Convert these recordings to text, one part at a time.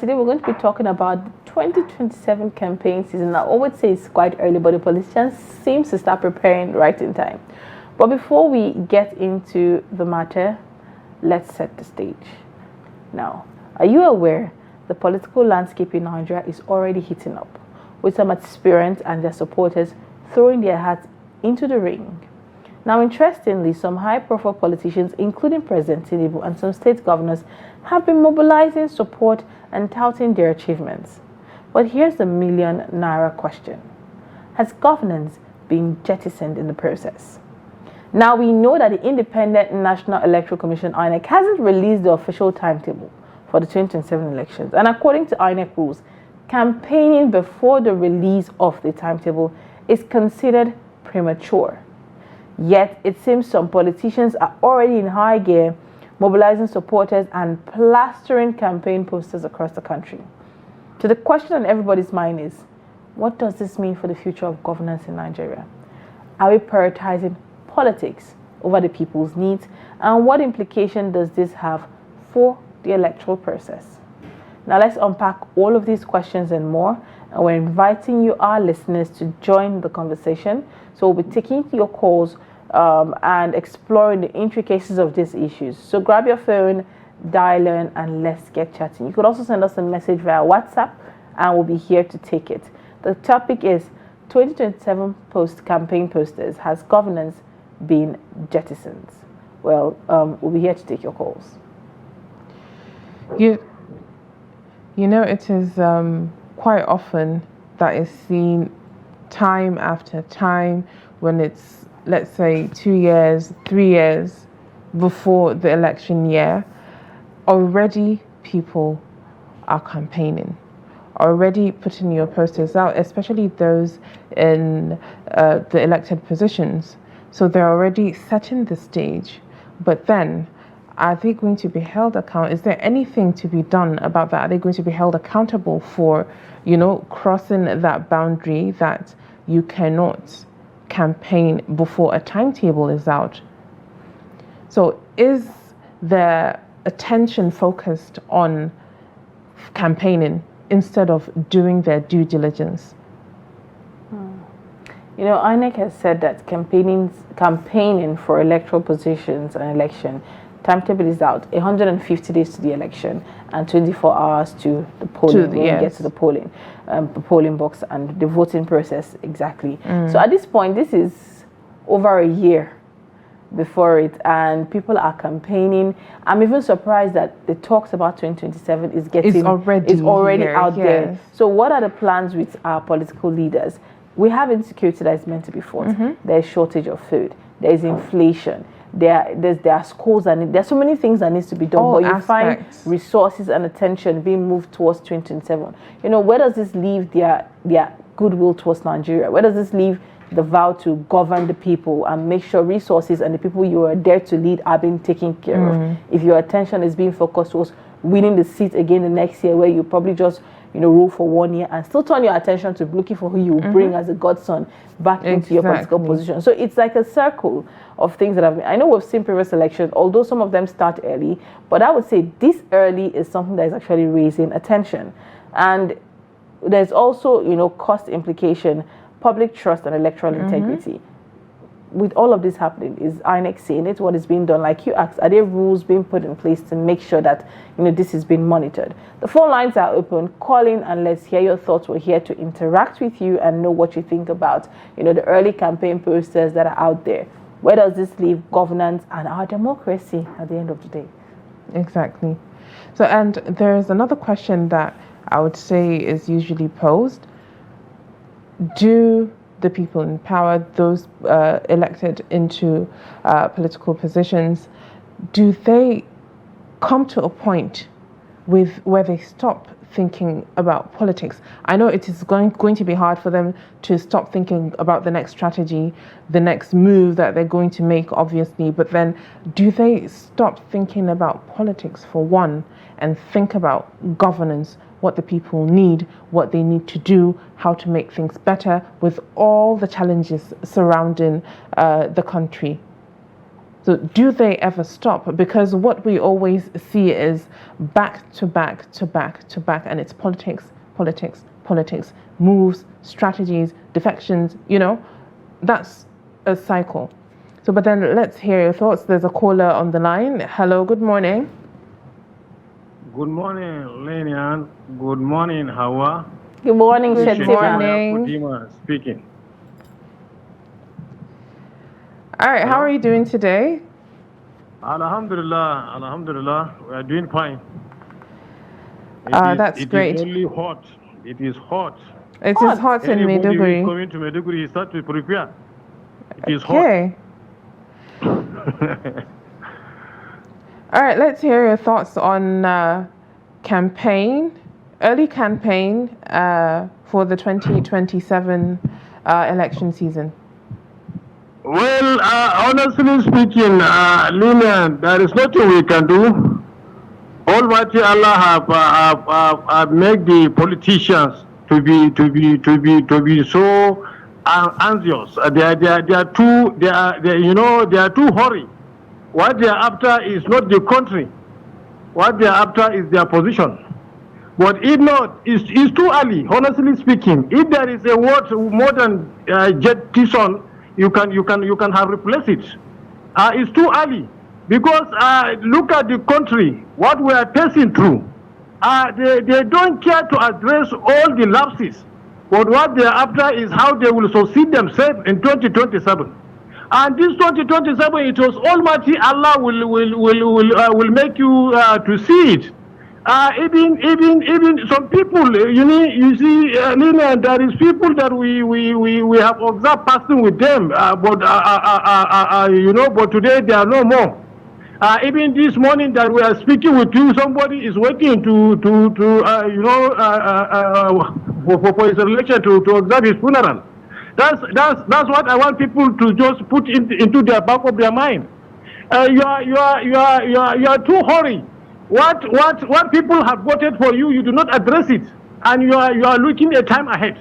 Today we're going to be talking about the 2027 campaign season. I always say it's quite early, but the politicians seem to start preparing right in time. But before we get into the matter, let's set the stage. Now, are you aware the political landscape in Nigeria is already heating up, with some aspirants and their supporters throwing their hats into the ring? Now, interestingly, some high-profile politicians, including President Tinubu and some state governors, have been mobilizing support and touting their achievements. But here's the million-naira question. Has governance been jettisoned in the process? Now, we know that the Independent National Electoral Commission, INEC, hasn't released the official timetable for the 2027 elections. And according to INEC rules, campaigning before the release of the timetable is considered premature. Yet, it seems some politicians are already in high gear, mobilizing supporters and plastering campaign posters across the country. So the question on everybody's mind is, what does this mean for the future of governance in Nigeria? Are we prioritizing politics over the people's needs? And what implication does this have for the electoral process? Now let's unpack all of these questions and more. And we're inviting you, our listeners, to join the conversation. So we'll be taking your calls and exploring the intricacies of these issues. So grab your phone, dial in, and let's get chatting. You could also send us a message via WhatsApp, and we'll be here to take it. The topic is 2027 post-campaign posters. Has governance been jettisoned? Well, we'll be here to take your calls. You know, it is quite often that is seen time after time when it's, let's say, 2 years, 3 years before the election year, already people are campaigning, already putting your posters out, especially those in the elected positions. So they're already setting the stage. But then, are they going to be held accountable? Is there anything to be done about that? Are they going to be held accountable for, crossing that boundary that you cannot campaign before a timetable is out? So is their attention focused on campaigning instead of doing their due diligence? INEC has said that campaigning for electoral positions and election timetable is out, 150 days to the election and 24 hours to the polling, when we get to the polling box and the voting process exactly. So at this point, this is over a year before it, and people are campaigning. I'm even surprised that the talks about 2027 is already out there. So what are the plans with our political leaders? We have insecurity that is meant to be fought. There's shortage of food. There's inflation. There are schools, and there's so many things that needs to be done. All but you aspects. Find resources and attention being moved towards 2027. Where does this leave their goodwill towards Nigeria? Where does this leave the vow to govern the people and make sure resources and the people you are there to lead are being taken care of? If your attention is being focused towards winning the seat again the next year, where you probably just rule for 1 year and still turn your attention to looking for who you will bring as a godson back into your political position. So it's like a circle of things that I know we've seen previous elections, although some of them start early, but I would say this early is something that is actually raising attention. And there's also, cost implication, public trust and electoral integrity. With all of this happening, is INEC saying it? What is being done? Like you asked, are there rules being put in place to make sure that this is being monitored? The phone lines are open. Call in and let's hear your thoughts. We're here to interact with you and know what you think about the early campaign posters that are out there. Where does this leave governance and our democracy at the end of the day? Exactly. So, and there's another question that I would say is usually posed. Do the people in power, those elected into political positions, do they come to a point where they stop thinking about politics? I know it is going to be hard for them to stop thinking about the next strategy, the next move that they're going to make, obviously, but then do they stop thinking about politics for one and think about governance, what the people need, what they need to do, how to make things better with all the challenges surrounding the country? So do they ever stop? Because what we always see is back to back to back to back, and it's politics, politics, politics, moves, strategies, defections, that's a cycle. So, but then let's hear your thoughts. There's a caller on the line. Hello, good morning. Good morning, Lilian. Good morning, Hauwa. Good morning, Good Shettima. morning. Speaking. All right, how are you doing today? Alhamdulillah, we are doing fine. That's great. It is only hot. It is hot. It is hot in Anybody who is Maiduguri. coming to Maiduguri, he start to prepare. It is Okay. All right, let's hear your thoughts on early campaign for the 2027 election season. Well, honestly speaking, Lilian, there is nothing we can do. Almighty Allah have made the politicians to be so anxious. They are too hurried. What they are after is not the country. What they are after is their position. But if not, it's too early. Honestly speaking, if there is a word more than Jettisoned, you can have replaced it. It's too early because look at the country, what we are passing through. They don't care to address all the lapses, but what they are after is how they will succeed themselves in 2027. And this 2027, it was Almighty Allah will make you to see it. Even some people, you see, Lilian, there is people that we have observed passing with them, but today they are no more. Even this morning that we are speaking with you, somebody is waiting for his election to observe his funeral. That's what I want people to just put into the back of their mind. You are too hurried. What people have voted for you, you do not address it, and you are looking a time ahead.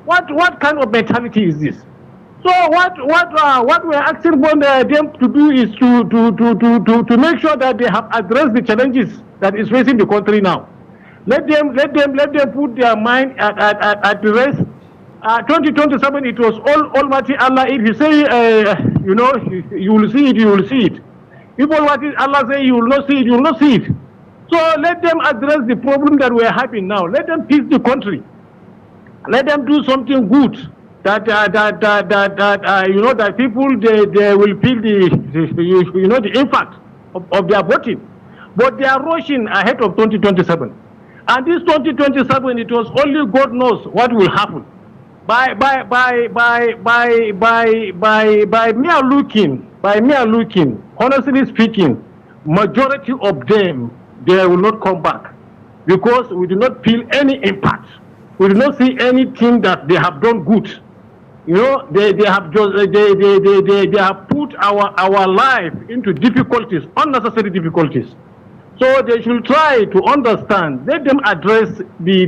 What kind of mentality is this? So what we are asking them to do is to make sure that they have addressed the challenges that is facing the country now. Let them put their mind at the rest. 2027, it was Almighty Allah. If He say, you will see it, you will see it. If Almighty Allah say you will not see it, you will not see it. So let them address the problem that we are having now. Let them fix the country. Let them do something good. That people they will feel the impact of their voting. But they are rushing ahead of 2027. And this 2027, it was only God knows what will happen. By mere looking, honestly speaking, majority of them, they will not come back because we do not feel any impact. We do not see anything that they have done good. They have just they have put our life into difficulties, unnecessary difficulties. So they should try to understand. Let them address the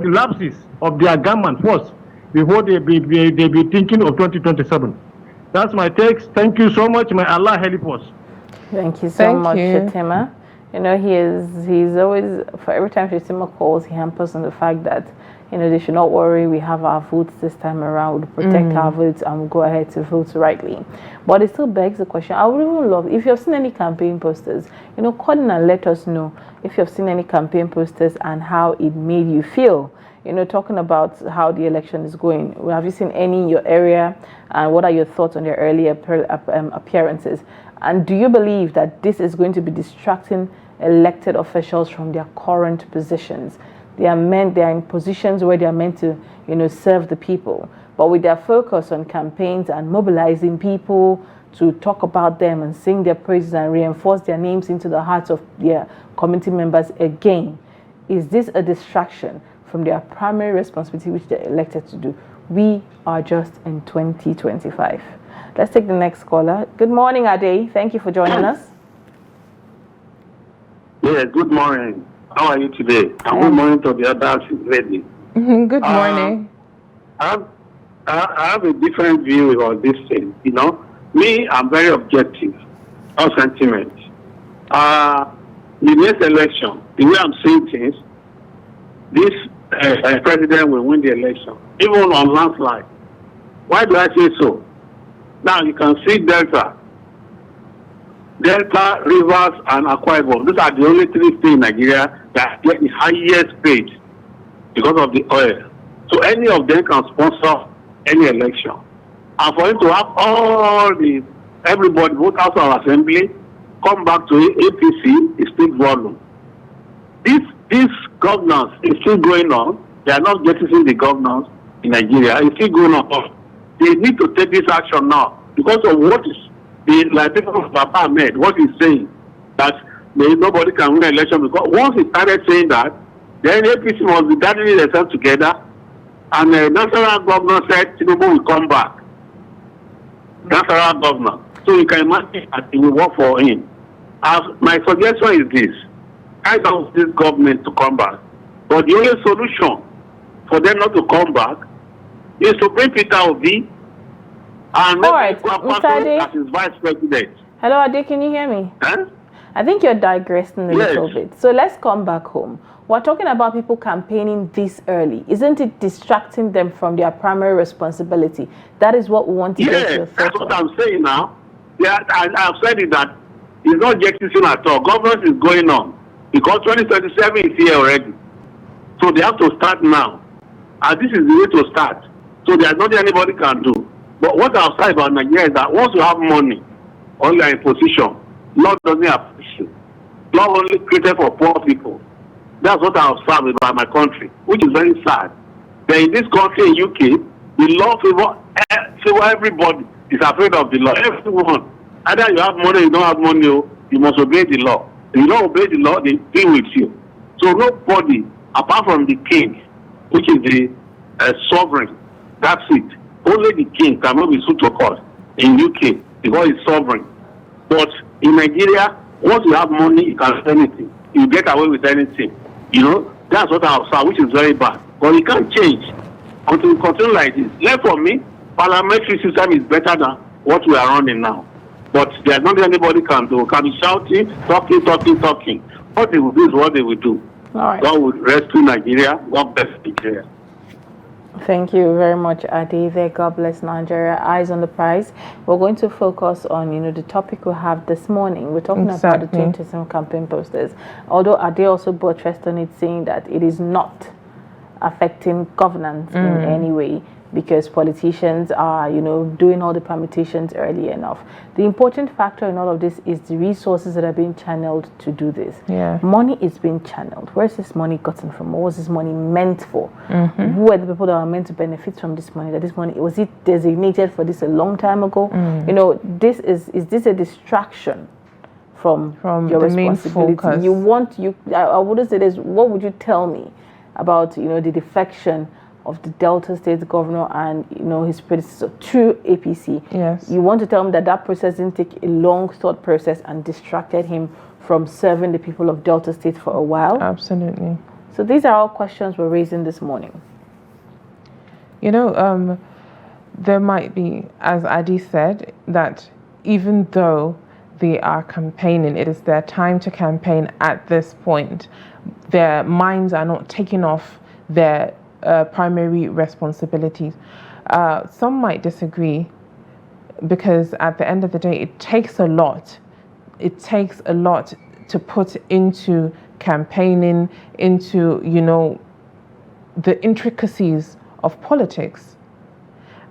lapses of their government first before they be thinking of 2027. That's my text. Thank you so much. May Allah help us. Thank you so much, Shettima. He's always, for every time Shettima calls, he hampers on the fact that, they should not worry, we have our votes this time around, we'll protect our votes and we'll go ahead to vote rightly. But it still begs the question, I would even love, if you've seen any campaign posters, call in and let us know if you've seen any campaign posters and how it made you feel. Talking about how the election is going. Have you seen any in your area? And what are your thoughts on their early appearances? And do you believe that this is going to be distracting elected officials from their current positions? They are in positions where they are meant to, serve the people. But with their focus on campaigns and mobilizing people to talk about them and sing their praises and reinforce their names into the hearts of their community members again, is this a distraction from their primary responsibility which they're elected to do? We are just in 2025. Let's take the next caller. Good morning, Ade. Thank you for joining us. Yeah, good morning. How are you today? And good morning to the other lady. Good morning. I have a different view on this thing. Me, I'm very objective, no sentiment. The next election, the way I'm seeing things, this president will win the election, even on landslide. Why do I say so? Now you can see Delta, Rivers, and Akwa Ibom. These are the only three states in Nigeria that get the highest paid because of the oil. So any of them can sponsor any election. And for him to have everybody vote out of assembly, come back to APC, it speaks volume. This governance is still going on. They are not jettisoning the governance in Nigeria. It's still going on. They need to take this action now because of what is like people of Papa Ahmed, what he's saying, that nobody can win an election, because once he started saying that, then APC must be gathering themselves together, and the national governor said Tinubu will come back. National governor. So you can imagine that he will work for him. My suggestion is this: I don't want this government to come back, but the only solution for them not to come back is to bring Peter Obi and Alright, Mr. Ade. as his vice president. Hello, Ade, can you hear me? Huh? I think you're digressing a little bit. So let's come back home. We're talking about people campaigning this early. Isn't it distracting them from their primary responsibility? That is what we want to get your Yes, thoughts that's what on. I'm saying now. Yeah, I've said it that it's not jettisoning at all. Governance is going on because 2027 is here already. So they have to start now. And this is the way to start. So there's nothing anybody can do. But what I've said about Nigeria is that once you have money, or you are in position, Lord doesn't appreciate you. Lord only created for poor people. That's what I observed about my country, which is very sad. But in this country, in UK, the law favor everybody. Is afraid of the law. Everyone. Either you have money or you don't have money, you must obey the law. If you don't obey the law, they deal with you. So nobody, apart from the king, which is the sovereign, that's it. Only the king cannot be sued to court in UK because he's sovereign. But in Nigeria, once you have money, you can do anything. You get away with anything. You know, that's what I observe, which is very bad. But it can't change until we continue like this. Therefore, for me, parliamentary system is better than what we are running now. But there's nothing anybody can do. Can be shouting, talking. What they will do is what they will do. All right. God will rescue Nigeria. God bless Nigeria. Thank you very much, Ade. There, God bless Nigeria. Eyes on the prize. We're going to focus on, the topic we have this morning. We're talking about the 2027 campaign posters. Although Ade also buttressed on it, saying that it is not affecting governance in any way, because politicians are, doing all the permutations early enough. The important factor in all of this is the resources that are being channeled to do this. Yeah. Money is being channeled. Where is this money gotten from? What was this money meant for? Who are the people that are meant to benefit from this money? That this money, was it designated for this a long time ago? This is this a distraction from your the main responsibility? focus. I wouldn't say this. What would you tell me about the defection of the Delta State governor and his predecessor to APC? Yes. You want to tell me that process didn't take a long thought process and distracted him from serving the people of Delta State for a while? Absolutely. So these are all questions we're raising this morning. There might be, as Adi said, that even though they are campaigning, it is their time to campaign at this point. Their minds are not taking off their primary responsibilities. Some might disagree, because at the end of the day, it takes a lot. It takes a lot to put into campaigning, into the intricacies of politics.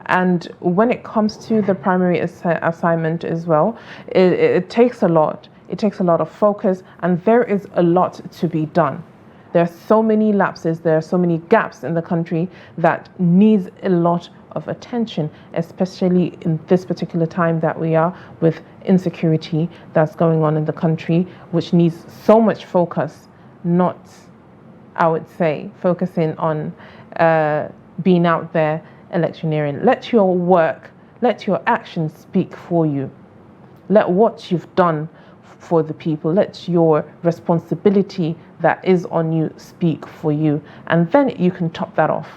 And when it comes to the primary assignment as well, it takes a lot. It takes a lot of focus, and there is a lot to be done. There are so many lapses, there are so many gaps in the country that needs a lot of attention, especially in this particular time that we are, with insecurity that's going on in the country, which needs so much focus, not, I would say, focusing on being out there electioneering. Let your work, let your actions speak for you. Let what you've done for the people, let your responsibility that is on you speak for you, and then you can top that off.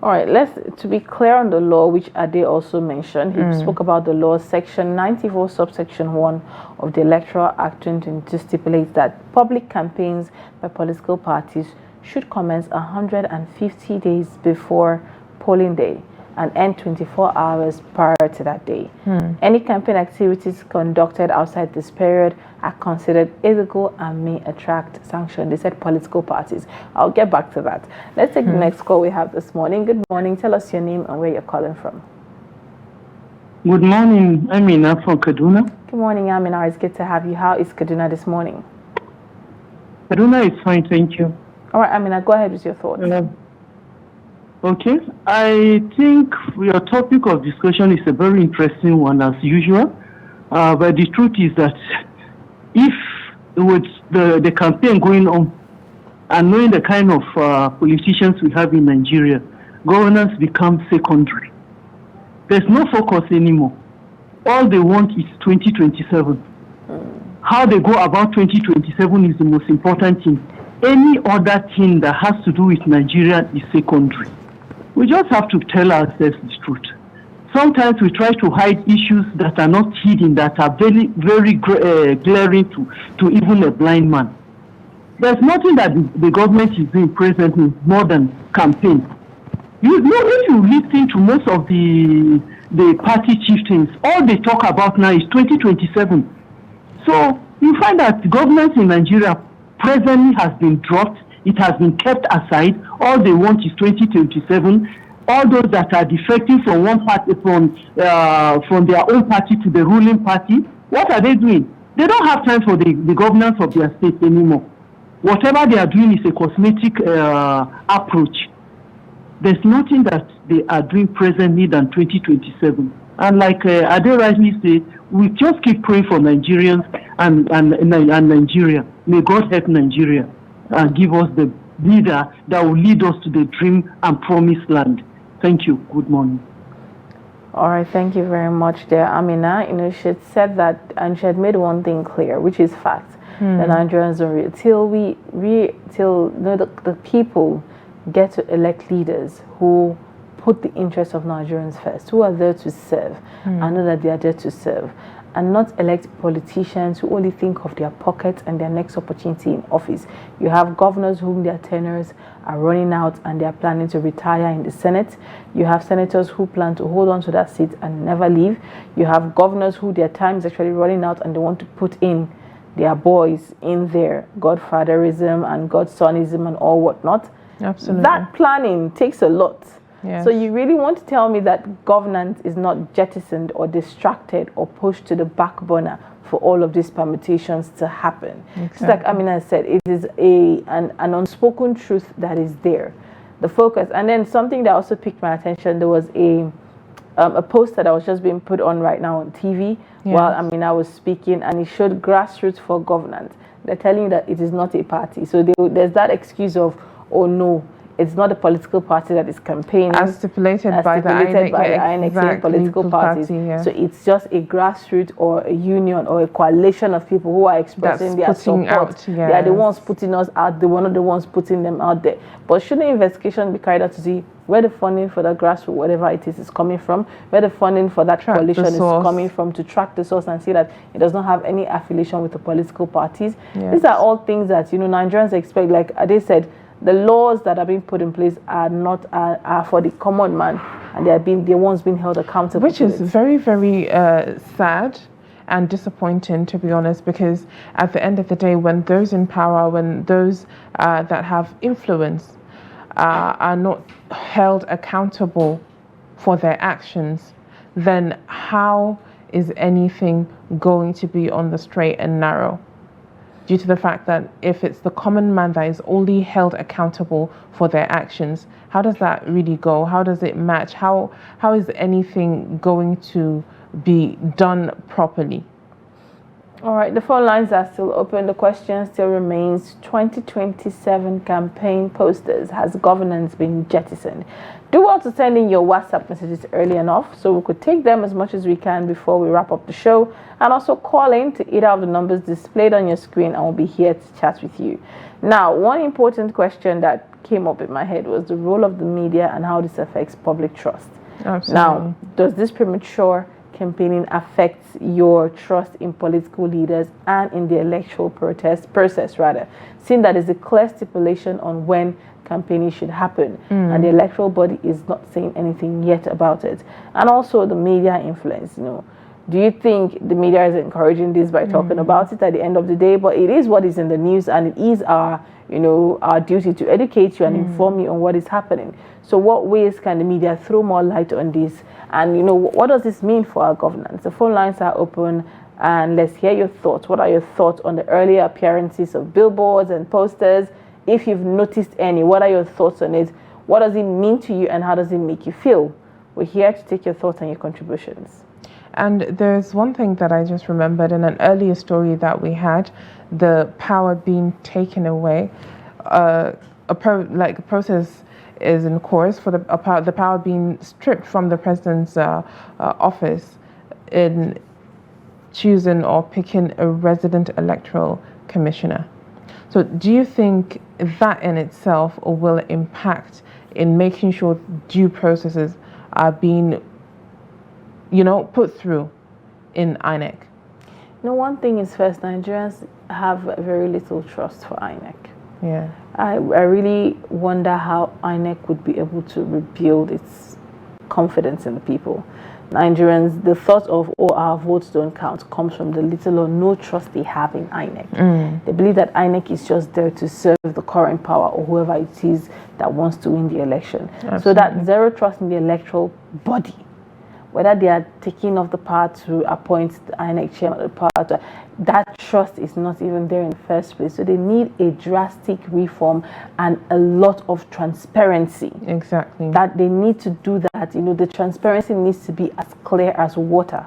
All right, to be clear on the law, which Ade also mentioned, he spoke about the law, section 94, subsection 1 of the Electoral Act 2022 stipulates that public campaigns by political parties should commence 150 days before polling day and end 24 hours prior to that day. Any campaign activities conducted outside this period are considered illegal and may attract sanction. They said political parties. I'll get back to that. Let's take the next call we have this morning. Good morning. Tell us your name and where you're calling from. Good morning, Amina from Kaduna. Good morning, Amina. It's good to have you. How is Kaduna this morning? Kaduna is fine, thank you. All right, Amina, go ahead with your thoughts. Okay, I think your topic of discussion is a very interesting one as usual. But the truth is that if with the campaign going on and knowing the kind of politicians we have in Nigeria, governance becomes secondary. There's no focus anymore. All they want is 2027. How they go about 2027 is the most important thing. Any other thing that has to do with Nigeria is secondary. We just have to tell ourselves the truth. Sometimes we try to hide issues that are not hidden, that are very, very glaring to even a blind man. There's nothing that the government is doing presently more than campaign. You know, if you listen to most of the party chieftains, all they talk about now is 2027. So you find that governance in Nigeria presently has been dropped. It has been kept aside. All they want is 2027. All those that are defecting from one party, from their own party to the ruling party, what are they doing? They don't have time for the governance of their state anymore. Whatever they are doing is a cosmetic approach. There's nothing that they are doing presently than 2027. And like Ade rightly said, we just keep praying for Nigerians and Nigeria. May God help Nigeria and give us the leader that will lead us to the dream and promised land. Thank you. Good morning. All right, thank you very much there, Amina. You know, she had said that, and she had made one thing clear, which is fact. The Nigerians are till the people get to elect leaders who put the interests of Nigerians first, who are there to serve, and know that they are there to serve, and not elect politicians who only think of their pockets and their next opportunity in office. You have governors whom their tenures are running out and they are planning to retire in the Senate. You have senators who plan to hold on to that seat and never leave. You have governors who their time is actually running out and they want to put in their boys in there, godfatherism and godsonism and all whatnot. Absolutely. That planning takes a lot. Yes. So you really want to tell me that governance is not jettisoned or distracted or pushed to the back burner for all of these permutations to happen? Exactly. Just like Amina said, it is an unspoken truth that is there. The focus. And then something that also piqued my attention, there was a post that I was just being put on right now on TV while Amina was speaking, and it showed grassroots for governance. They're telling you that it is not a party. So there's that excuse of, oh no, it's not a political party that is campaigning. As stipulated by the INEC, saying political parties. So it's just a grassroots or a union or a coalition of people who are expressing their support. They are the ones putting us out, they're one of the ones putting them out there. But should the investigation be carried out to see where the funding for the grassroots, whatever it is coming from, where the funding for that coalition is coming from, to track the source and see that it does not have any affiliation with the political parties? These are all things that, you know, Nigerians expect. Like Ade said, the laws that are being put in place are not are for the common man, and they're ones being held accountable. Which is very, very sad and disappointing, to be honest, because at the end of the day, when those in power, when those that have influence are not held accountable for their actions, then how is anything going to be on the straight and narrow? Due to the fact that if it's the common man that is only held accountable for their actions, how does that really go? How does it match? How is anything going to be done properly? All right, the phone lines are still open. The question still remains: 2027 campaign posters, has governance been jettisoned? Do well to send in your WhatsApp messages early enough so we could take them as much as we can before we wrap up the show, and also call in to either of the numbers displayed on your screen, and we'll be here to chat with you. Now, one important question that came up in my head was the role of the media and how this affects public trust. Absolutely. Now, does this premature campaigning affect your trust in political leaders and in the electoral process, seeing that there's a clear stipulation on when campaigning should happen, and the electoral body is not saying anything yet about it? And also the media influence, do you think the media is encouraging this by talking about it at the end of the day? But it is what is in the news, and it is our duty to educate you and inform you on what is happening. So what ways can the media throw more light on this? And what does this mean for our governance? The phone lines are open, and let's hear your thoughts. What are your thoughts on the earlier appearances of billboards and posters? If you've noticed any, what are your thoughts on it? What does it mean to you, and how does it make you feel? We're here to take your thoughts and your contributions. And there's one thing that I just remembered in an earlier story that we had, the power being taken away. A process is in course for the power being stripped from the president's office in choosing or picking a resident electoral commissioner. So do you think that in itself will impact in making sure due processes are being put through in INEC? One thing is, first, Nigerians have very little trust for INEC. Yeah. I really wonder how INEC would be able to rebuild its confidence in the people. Nigerians, the thought of, our votes don't count, comes from the little or no trust they have in INEC. They believe that INEC is just there to serve the current power or whoever it is that wants to win the election. Absolutely. So that zero trust in the electoral body, whether they are taking off the power to appoint the INEC chairman of the power, that trust is not even there in the first place. So they need a drastic reform and a lot of transparency. Exactly. That they need to do that. The transparency needs to be as clear as water.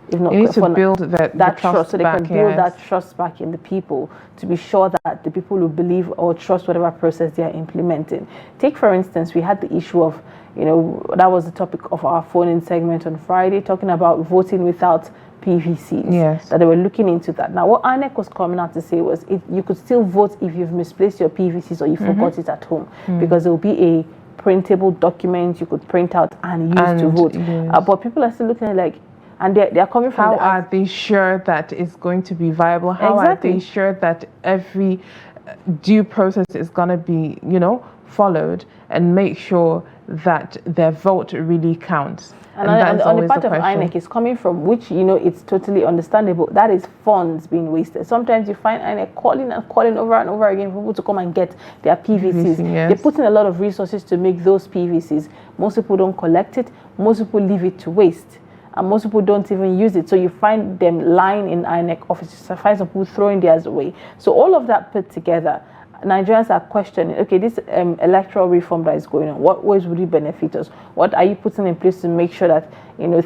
If not, you need to build that trust, so they can build that trust back in the people, to be sure that the people will believe or trust whatever process they are implementing. Take, for instance, we had the issue of, that was the topic of our phone-in segment on Friday, talking about voting without PVCs. Yes. That they were looking into that. Now, what INEC was coming out to say was, you could still vote if you've misplaced your PVCs or you forgot it at home, because there will be a printable document you could print out and use to vote. Yes. But people are still looking at and they are coming from. How are they sure that it's going to be viable? How are they sure that every due process is going to be, followed, and make sure that their vote really counts? And on the part of INEC is coming from, which, it's totally understandable. That is funds being wasted. Sometimes you find INEC calling over and over again for people to come and get their PVCs. Yes. They put in a lot of resources to make those PVCs. Most people don't collect it. Most people leave it to waste. And most people don't even use it. So you find them lying in INEC offices. I find some people throwing theirs away. So all of that put together, Nigerians are questioning, okay, this electoral reform that is going on, what ways would it benefit us? What are you putting in place to make sure that,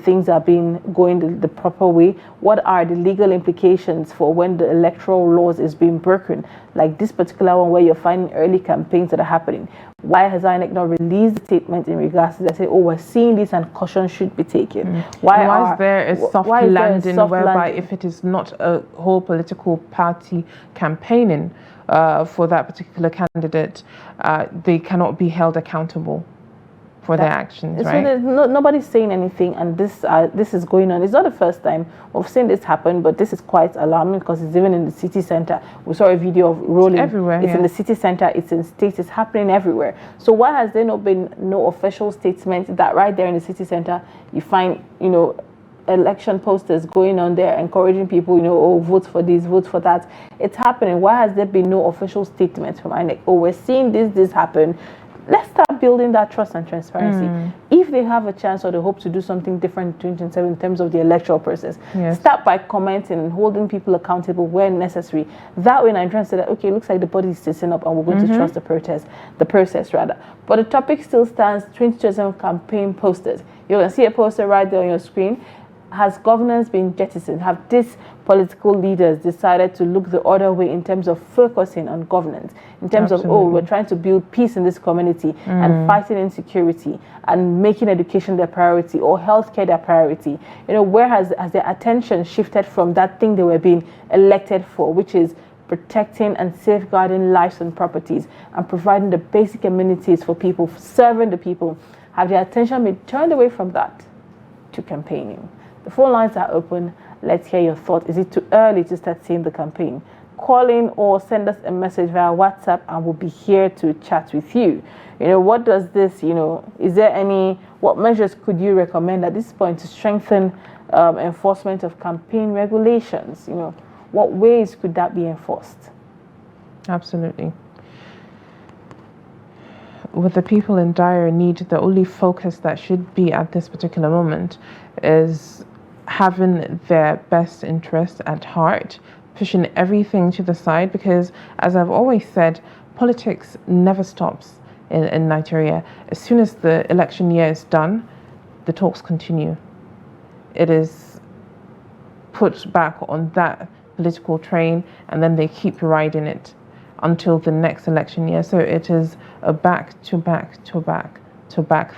things are going the proper way? What are the legal implications for when the electoral laws is being broken? Like this particular one where you're finding early campaigns that are happening. Why has INEC not released a statement in regards to that? Say, we're seeing this and caution should be taken. Why is there a soft landing whereby if it is not a whole political party campaigning for that particular candidate, they cannot be held accountable for their actions, so right? Nobody's saying anything, and this is going on. It's not the first time we've seen this happen, but this is quite alarming because it's even in the city center. We saw a video of rolling. It's everywhere. It's in the city center. It's in states. It's happening everywhere. So why has there not been no official statement that right there in the city center you find, election posters going on there encouraging people, vote for this, vote for that? It's happening. Why has there been no official statement from INEC? We're seeing this happen. Let's start building that trust and transparency. If they have a chance or they hope to do something different in 2027 in terms of the electoral process, start by commenting and holding people accountable where necessary. That way Nigerians say that, okay, it looks like the body is sitting up and we're going to trust the process. But the topic still stands, 2027 campaign posters. You can see a poster right there on your screen. Has governance been jettisoned? Have these political leaders decided to look the other way in terms of focusing on governance, in terms of, we're trying to build peace in this community and fighting insecurity and making education their priority or healthcare their priority? Where has their attention shifted from that thing they were being elected for, which is protecting and safeguarding lives and properties, and providing the basic amenities for people, serving the people, have their attention been turned away from that to campaigning? The phone lines are open. Let's hear your thoughts. Is it too early to start seeing the campaign? Call in or send us a message via WhatsApp and we'll be here to chat with you. What does this, is there what measures could you recommend at this point to strengthen enforcement of campaign regulations? What ways could that be enforced? Absolutely. With the people in dire need, the only focus that should be at this particular moment is having their best interest at heart, pushing everything to the side, because as I've always said, politics never stops in Nigeria. As soon as the election year is done, the talks continue. It is put back on that political train and then they keep riding it until the next election year. So it is a back to back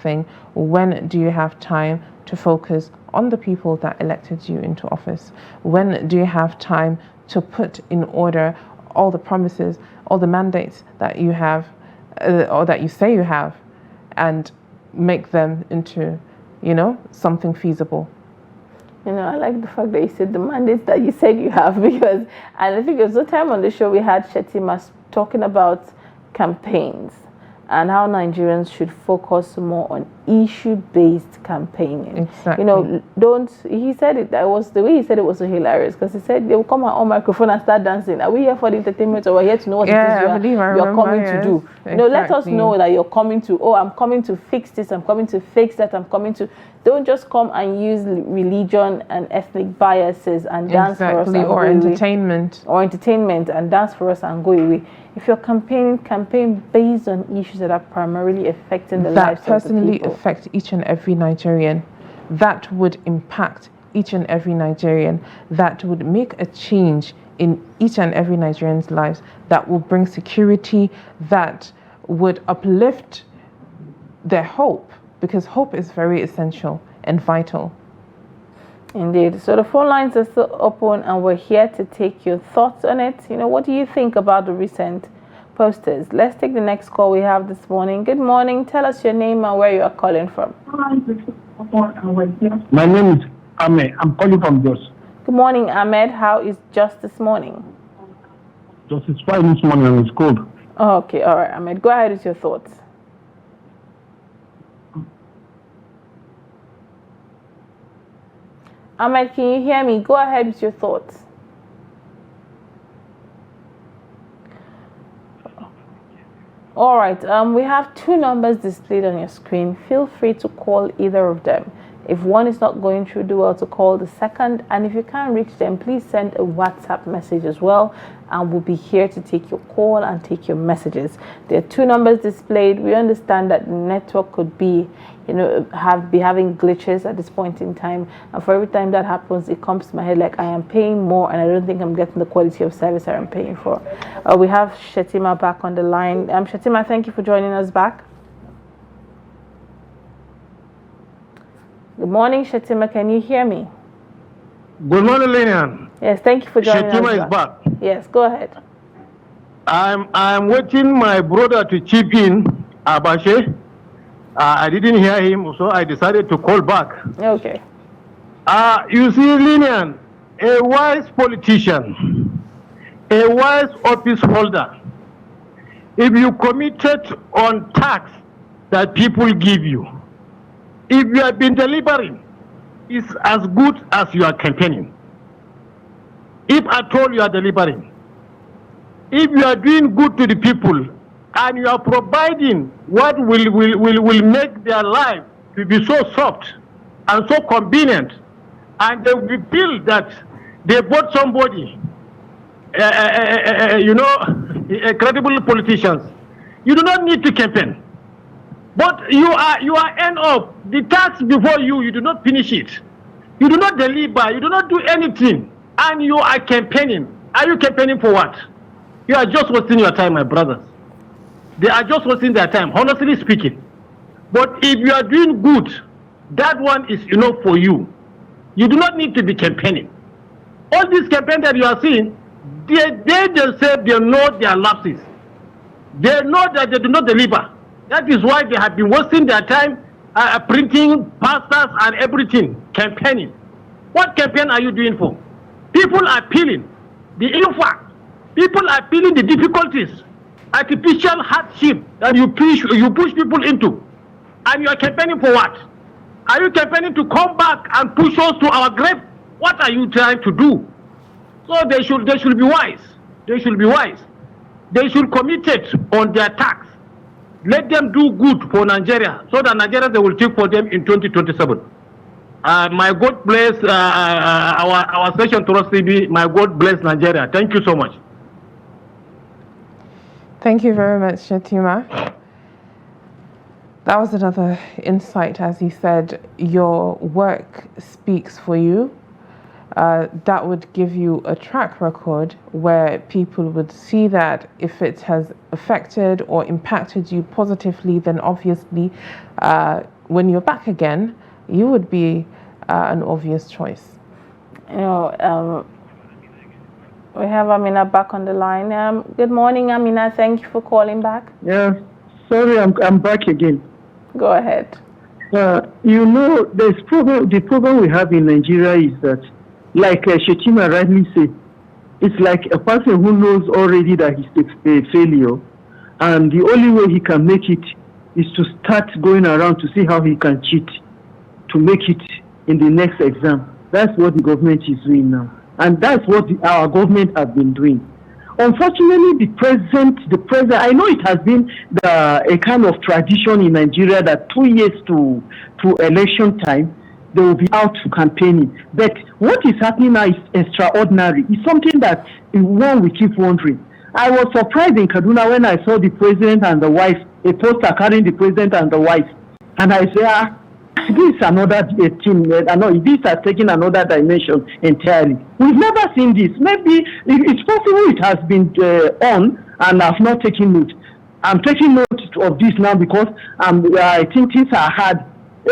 thing. When do you have time to focus on the people that elected you into office? When do you have time to put in order all the promises, all the mandates that you have, or that you say you have, and make them into, something feasible? I like the fact that you said the mandates that you said you have, because, and I think it was the time on the show we had Shettima talking about campaigns and how Nigerians should focus more on issue-based campaigning. Exactly. He said it, that was the way he said it was so hilarious, because he said they will come on microphone and start dancing. Are we here for the entertainment, or we're here to know what it is you're coming to do? Exactly. Let us know that you're coming to, I'm coming to fix this, I'm coming to fix that, I'm coming to, don't just come and use religion and ethnic biases and dance for us and or entertainment. Or entertainment and dance for us and go away. If you're campaign based on issues that are primarily affecting the lives of the people. That personally affect each and every Nigerian. That would impact each and every Nigerian. That would make a change in each and every Nigerian's lives. That will bring security. That would uplift their hope, because hope is very essential and vital. Indeed. So the phone lines are still open and we're here to take your thoughts on it. What do you think about the recent posters? Let's take the next call we have this morning. Good morning. Tell us your name and where you are calling from. My name is Ahmed. I'm calling from Jos. Good morning, Ahmed. How is just this morning? Just it's fine this morning and it's cold. Oh, okay. All right, Ahmed. Go ahead with your thoughts. Ahmed, can you hear me? Go ahead with your thoughts. All right, we have two numbers displayed on your screen. Feel free to call either of them. If one is not going through, do well to call the second. And if you can't reach them, please send a WhatsApp message as well. And we'll be here to take your call and take your messages. There are two numbers displayed. We understand that the network could be, be having glitches at this point in time. And for every time that happens, it comes to my head like I am paying more and I don't think I'm getting the quality of service I'm paying for. We have Shettima back on the line. Shettima, thank you for joining us back. Good morning, Shettima. Can you hear me? Good morning, Lilian. Yes, thank you for joining us. Shettima is back. Yes, go ahead. I'm waiting my brother to chip in, Abashe. I didn't hear him, so I decided to call back. Okay. You see, Lilian, a wise politician, a wise office holder, if you committed on tax that people give you, if you have been delivering, it's as good as you are campaigning. If at all you are delivering, if you are doing good to the people and you are providing what will make their life to be so soft and so convenient, and they will feel that they bought somebody, credible politicians, you do not need to campaign. But you are end up the tax before you do not finish it. You do not deliver, you do not do anything, and you are campaigning. Are you campaigning for what? You are just wasting your time, my brothers. They are just wasting their time, honestly speaking. But if you are doing good, that one is enough for you. You do not need to be campaigning. All these campaigns that you are seeing, They themselves, they know their lapses. They know that they do not deliver. That is why they have been wasting their time printing pastors and everything, campaigning. What campaign are you doing for? People are feeling the impact. People are feeling the difficulties, artificial hardship that you push people into. And you are campaigning for what? Are you campaigning to come back and push us to our grave? What are you trying to do? So they should be wise. They should be wise. They should commit it on their tax. Let them do good for Nigeria, so that Nigeria they will take for them in 2027. My God bless our session to CB. My God bless Nigeria. Thank you so much. Thank you very much, Shetima. That was another insight. As you said, your work speaks for you. That would give you a track record where people would see that if it has affected or impacted you positively, then obviously when you're back again, you would be an obvious choice. You know, we have Amina back on the line. Good morning, Amina. Thank you for calling back. Yeah, sorry, I'm back again. Go ahead. You know, the problem we have in Nigeria is that, like Shetima rightly said, it's like a person who knows already that he's a failure, and the only way he can make it is to start going around to see how he can cheat to make it in the next exam. That's what the government is doing now, and that's what our government has been doing. Unfortunately, the present, I know it has been a kind of tradition in Nigeria that 2 years to election time, they will be out campaigning. But what is happening now is extraordinary. It's something that one we keep wondering. I was surprised in Kaduna when I saw the president and the wife, a poster carrying the president and the wife. And I said, this is another thing. This has taken another dimension entirely. We've never seen this. Maybe it's possible it has been on and I've not taken note. I'm taking note of this now because I think things are hard.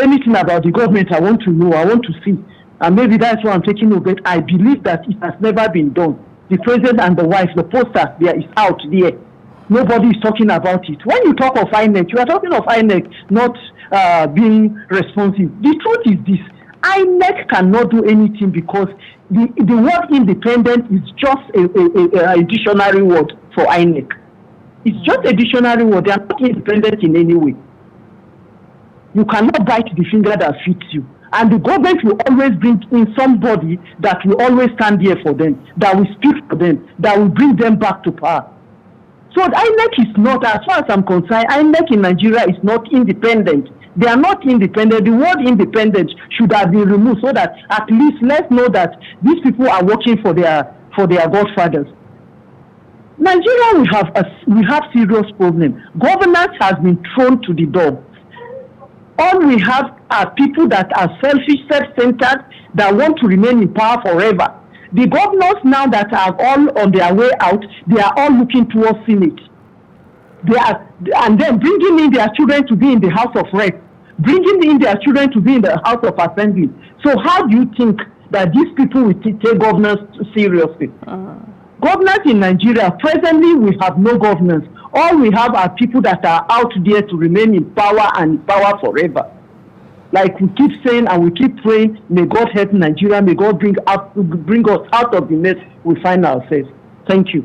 Anything about the government I want to know, I want to see. And maybe that's why I'm taking note. But I believe that it has never been done. The president and the wife, the poster there is out there. Nobody is talking about it. When you talk of INEC, you are talking of INEC not being responsive. The truth is this: INEC cannot do anything because the word independent is just a dictionary word for INEC. It's just a dictionary word. They are not independent in any way. You cannot bite the finger that fits you. And the government will always bring in somebody that will always stand here for them, that will speak for them, that will bring them back to power. So INEC is not, as far as I'm concerned, INEC in Nigeria is not independent. They are not independent. The word independent should have been removed so that at least let's know that these people are working for their godfathers. Nigeria, we have serious problem. Governance has been thrown to the door. All we have are people that are selfish, self-centered, that want to remain in power forever. The governors now that are all on their way out, they are all looking towards Senate. And then bringing in their children to be in the House of Reps, bringing in their children to be in the House of Assembly. So how do you think that these people will take governance seriously? Governance in Nigeria, presently we have no governance. All we have are people that are out there to remain in power and in power forever. Like we keep saying and we keep praying, may God help Nigeria, may God bring us out of the mess we find ourselves. Thank you.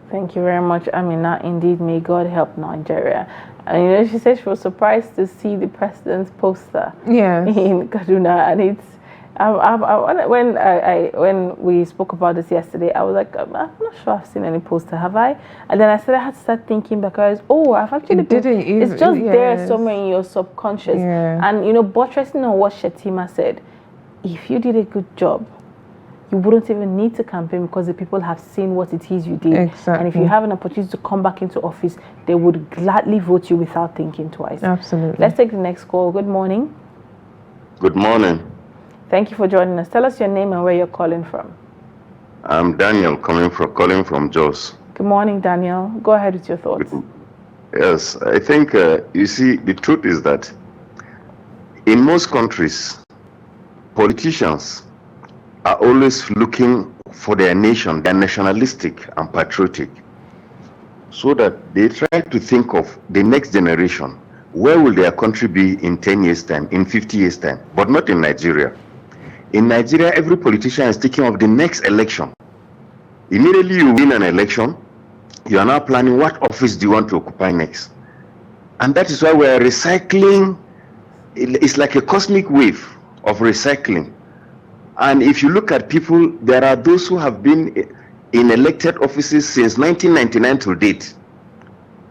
Thank you very much, Amina. Indeed, may God help Nigeria. And you know, she said she was surprised to see the president's poster in Kaduna, and it's when we spoke about this yesterday, I was like, I'm not sure I've seen any poster, have I? And then I had to start thinking because I've actually it's just there somewhere in your subconscious. And you know, buttressing on what Shetima said, if you did a good job, you wouldn't even need to campaign because the people have seen what it is you did. Exactly. And if you have an opportunity to come back into office, they would gladly vote you without thinking twice. Absolutely. Let's take the next call. Good morning. Good morning. Thank you for joining us. Tell us your name and where you're calling from. I'm Daniel, calling from Jos. Good morning, Daniel. Go ahead with your thoughts. Yes, I think, you see, the truth is that in most countries, politicians are always looking for their nation, they're nationalistic and patriotic, so that they try to think of the next generation. Where will their country be in 10 years' time, in 50 years' time? But not in Nigeria. In Nigeria, every politician is thinking of the next election. Immediately you win an election, you are now planning what office do you want to occupy next. And that is why we are recycling. It's like a cosmic wave of recycling. And if you look at people, there are those who have been in elected offices since 1999 to date.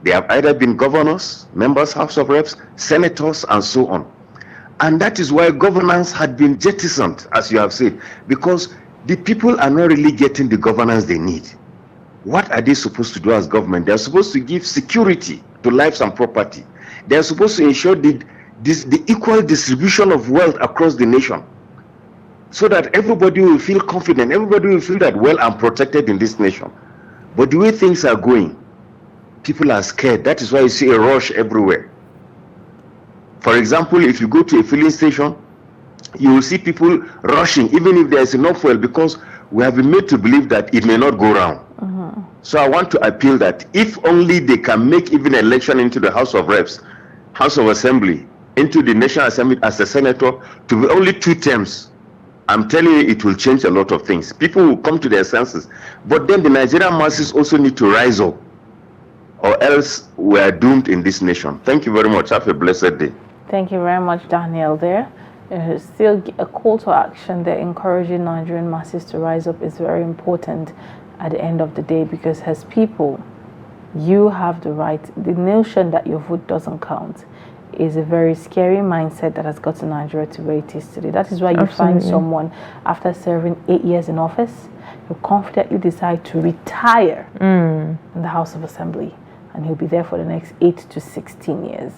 They have either been governors, members, House of Reps, senators, and so on. And that is why governance had been jettisoned, as you have said, because the people are not really getting the governance they need. What are they supposed to do as government? They are supposed to give security to lives and property. They are supposed to ensure the equal distribution of wealth across the nation, so that everybody will feel confident, everybody will feel that, well, I'm protected in this nation. But the way things are going, people are scared. That is why you see a rush everywhere. For example, if you go to a filling station, you will see people rushing, even if there is enough fuel, because we have been made to believe that it may not go round. So I want to appeal that if only they can make even election into the House of Reps, House of Assembly, into the National Assembly as a senator, to be only 2 terms, I'm telling you, it will change a lot of things. People will come to their senses. But then the Nigerian masses also need to rise up, or else we are doomed in this nation. Thank you very much. Have a blessed day. Thank you very much, Daniel, there. Still a call to action there, encouraging Nigerian masses to rise up is very important at the end of the day, because as people, you have the right. The notion that your vote doesn't count is a very scary mindset that has gotten Nigeria to where it is today. That is why you find someone, after serving 8 years in office, who confidently decide to retire in the House of Assembly, and he'll be there for the next 8 to 16 years.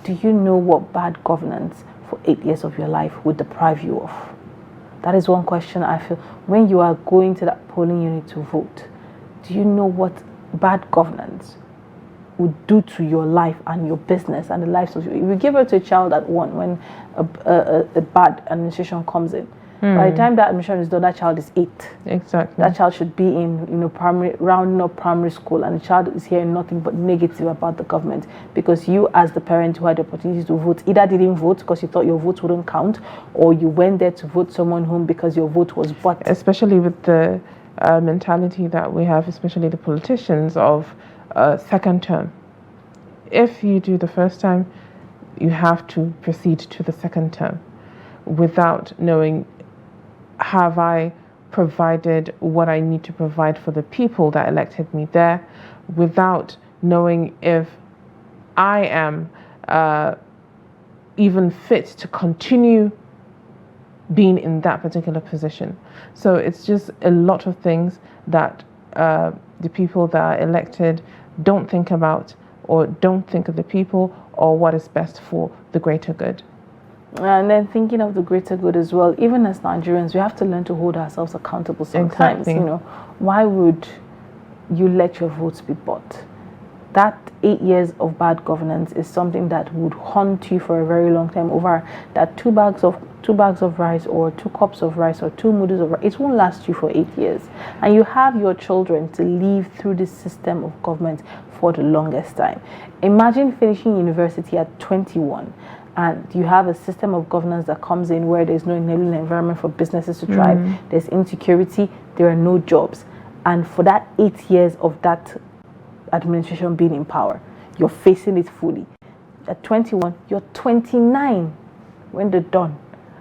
Do you know what bad governance for 8 years of your life would deprive you of? That is one question I feel. When you are going to that polling unit to vote, do you know what bad governance would do to your life and your business and the lives of you? If you give birth to a child at 1, when a bad administration comes in, by the time that administration is done, that child is 8. Exactly. That child should be in rounding up primary school, and the child is hearing nothing but negative about the government, because you, as the parent who had the opportunity to vote, either didn't vote because you thought your vote wouldn't count, or you went there to vote someone home because your vote was bought. Especially with the mentality that we have, especially the politicians, of second term. If you do the first time, you have to proceed to the second term without knowing, have I provided what I need to provide for the people that elected me there, without knowing if I am even fit to continue being in that particular position. So it's just a lot of things that the people that are elected don't think about, or don't think of the people or what is best for the greater good. And then thinking of the greater good as well, even as Nigerians, we have to learn to hold ourselves accountable sometimes. Exactly. Why would you let your votes be bought? That 8 years of bad governance is something that would haunt you for a very long time. Over that 2 bags of rice, or 2 cups of rice, or 2 noodles of rice, it won't last you for 8 years. And you have your children to live through this system of government for the longest time. Imagine finishing university at 21, and you have a system of governance that comes in where there's no enabling environment for businesses to thrive, there's insecurity, there are no jobs. And for that 8 years of that administration being in power, you're facing it fully. At 21, you're 29 when they're done.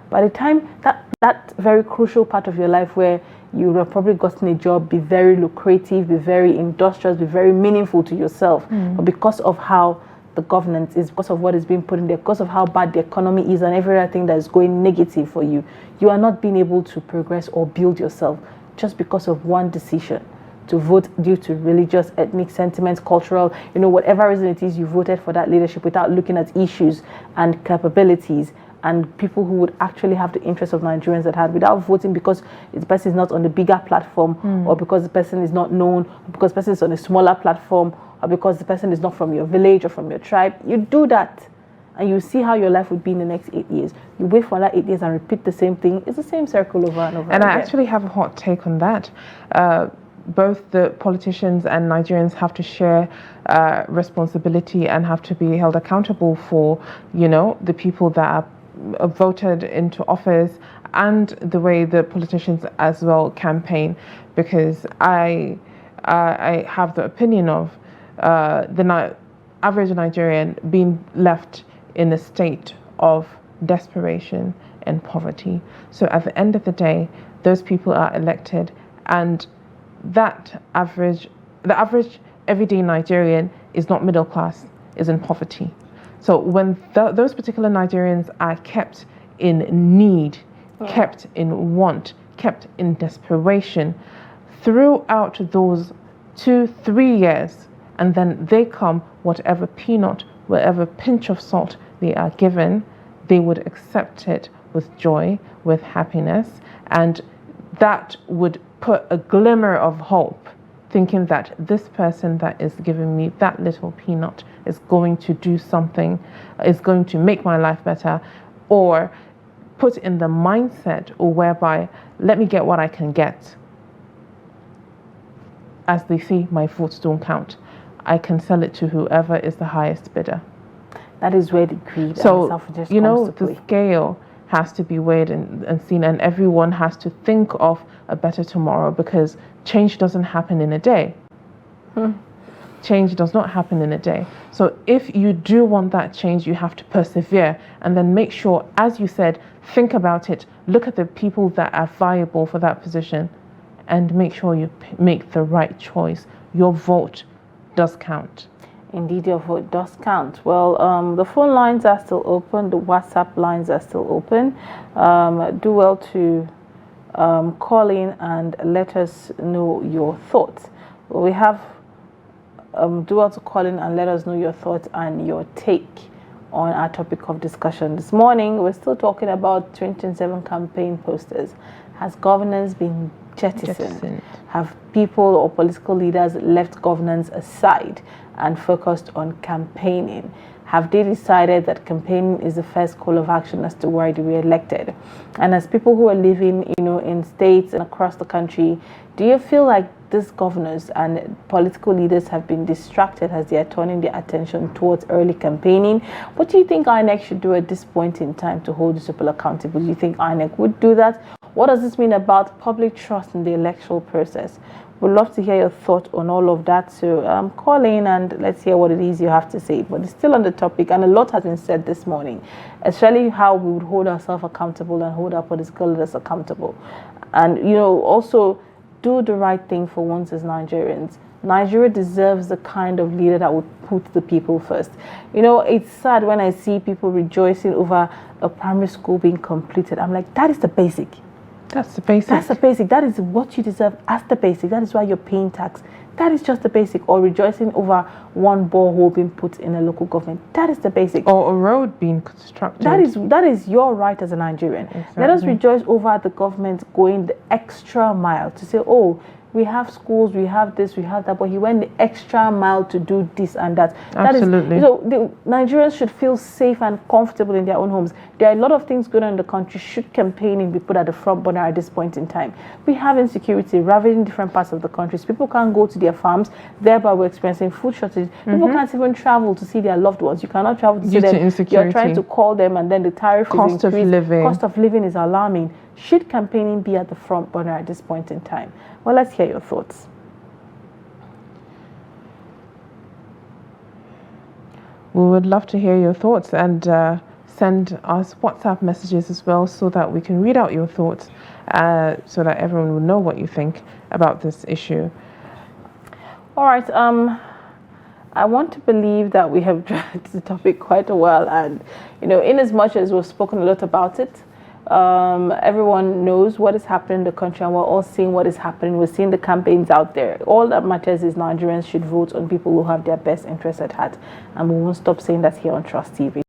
By the time that very crucial part of your life where you would have probably gotten a job, be very lucrative, be very industrious, be very meaningful to yourself, but because of how the governance is, because of what is being put in there, because of how bad the economy is and everything that is going negative for you, you are not being able to progress or build yourself just because of one decision to vote due to religious, ethnic sentiments, cultural, whatever reason it is, you voted for that leadership without looking at issues and capabilities and people who would actually have the interests of Nigerians at heart, without voting because the person is not on the bigger platform, or because the person is not known, or because the person is on a smaller platform, or because the person is not from your village or from your tribe. You do that and you see how your life would be in the next 8 years. You wait for that 8 years and repeat the same thing. It's the same circle over and over And again. I actually have a hot take on that. Both the politicians and Nigerians have to share responsibility and have to be held accountable for, the people that are voted into office and the way the politicians as well campaign. Because I have the opinion of the average Nigerian being left in a state of desperation and poverty. So at the end of the day, those people are elected, and the average everyday Nigerian is not middle class, is in poverty. So when those particular Nigerians are kept in need, kept in want, kept in desperation throughout those 2-3 years, and then they come, whatever peanut, whatever pinch of salt they are given, they would accept it with joy, with happiness, and that would put a glimmer of hope, thinking that this person that is giving me that little peanut is going to do something, is going to make my life better, or put in the mindset or whereby, let me get what I can get. As they say, my votes don't count. I can sell it to whoever is the highest bidder. That is where the greed and selfishness comes to play. The scale has to be weighed and seen, and everyone has to think of a better tomorrow, because change doesn't happen in a day. Change does not happen in a day. So if you do want that change, you have to persevere, and then make sure, as you said, think about it, look at the people that are viable for that position, and make sure you make the right choice. Your vote does count. Indeed, your vote does count. Well, the phone lines are still open. The WhatsApp lines are still open. Do well to call in and let us know your thoughts. We have do well to call in and let us know your thoughts and your take on our topic of discussion this morning. We're still talking about 2027 campaign posters. Has governance been jettisoned? Have people or political leaders left governance aside and focused on campaigning? Have they decided that campaigning is the first call of action as to why they were elected? And as people who are living, in states and across the country, do you feel like these governors and political leaders have been distracted as they are turning their attention towards early campaigning? What do you think INEC should do at this point in time to hold these people accountable? Do you think INEC would do that? What does this mean about public trust in the electoral process? We'd love to hear your thoughts on all of that. So call in and let's hear what it is you have to say. But it's still on the topic, and a lot has been said this morning, especially how we would hold ourselves accountable and hold our political leaders accountable. And, also do the right thing for once as Nigerians. Nigeria deserves the kind of leader that would put the people first. It's sad when I see people rejoicing over a primary school being completed. I'm like, that is the basic. That's the basic. That's the basic. That is what you deserve as the basic. That is why you're paying tax. That is just the basic. Or rejoicing over one borehole being put in a local government. That is the basic. Or a road being constructed. That is your right as a Nigerian. Exactly. Let us rejoice over the government going the extra mile to say, oh, we have schools, we have this, we have that, but he went the extra mile to do this and that. Absolutely. The Nigerians should feel safe and comfortable in their own homes. There are a lot of things going on in the country. Should campaigning be put at the front burner at this point in time? We have insecurity ravaging different parts of the country. So people can't go to their farms, thereby we're experiencing food shortage. People can't even travel to see their loved ones. You cannot travel to see them. You're trying to call them, and then the tariff cost is increased. Cost of living is alarming. Should campaigning be at the front burner at this point in time? Well, let's hear your thoughts. We would love to hear your thoughts, and send us WhatsApp messages as well, so that we can read out your thoughts, so that everyone will know what you think about this issue. All right. I want to believe that we have dragged the topic quite a while, and in as much as we've spoken a lot about it, everyone knows what is happening in the country, and we're all seeing what is happening. We're seeing the campaigns out there. All that matters is Nigerians should vote on people who have their best interests at heart, and we won't stop saying that here on Trust TV.